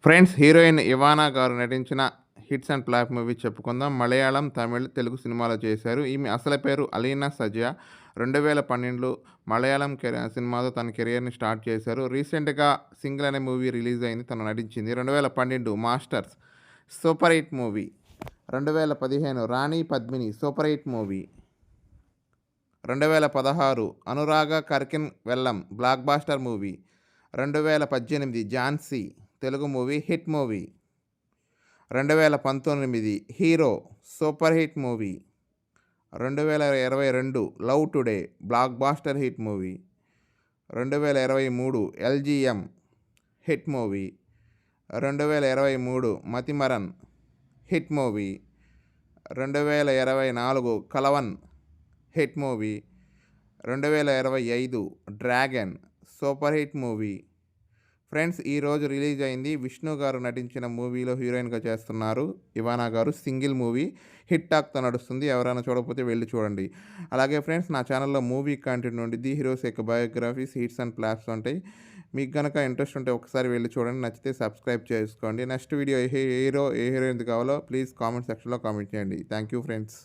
Friends heroine ఇవానా గారు నటించిన hits and flop movie చెప్పుకుందాం. మలయాళం, తమిళ్, తెలుగు సినిమాలో చేశారు. ఈమె అసలు పేరు అలీనా సజ్జా. 2012 మలయాళం సినిమాతో తన కెరియర్‌ని స్టార్ట్ చేశారు. రీసెంట్‌గా 'సింగిల్' అనే మూవీ రిలీజ్ అయింది. తను నటించింది. 2012 masters super hit movie. 2015 Rani Padmini super hit movie. 2016 Anuraga Karikkin Vellam blockbuster movie. 2018 Jhansi Telugu movie hit movie. 2019 hero super hit movie. 2022 love today blockbuster hit movie. 2023 LGM hit movie. 2023 Mathimaran hit movie. 2024 Kalvan hit movie. 2025 dragon super hit movie. Friends ఈరోజు release అయింది. విష్ణు గారు నటించిన మూవీలో హీరోయిన్గా చేస్తున్నారు ఇవానా గారు. Single movie hit టాక్తో నడుస్తుంది. ఎవరైనా చూడకపోతే వెళ్ళి చూడండి. అలాగే ఫ్రెండ్స్ నా ఛానల్లో మూవీ కంటెంట్ నుండి హీరోస్ యొక్క బయోగ్రఫీస్, హిట్స్ అండ్ ఫ్లాప్స్ ఉంటాయి. మీకు కనుక ఇంట్రెస్ట్ ఉంటే ఒకసారి వెళ్ళి చూడండి. నచ్చితే సబ్స్క్రైబ్ చేసుకోండి. నెక్స్ట్ వీడియో ఏ హీరోయిన్ కావాలో ప్లీజ్ కామెంట్ సెక్షన్లో కామెంట్ చేయండి. Thank you friends.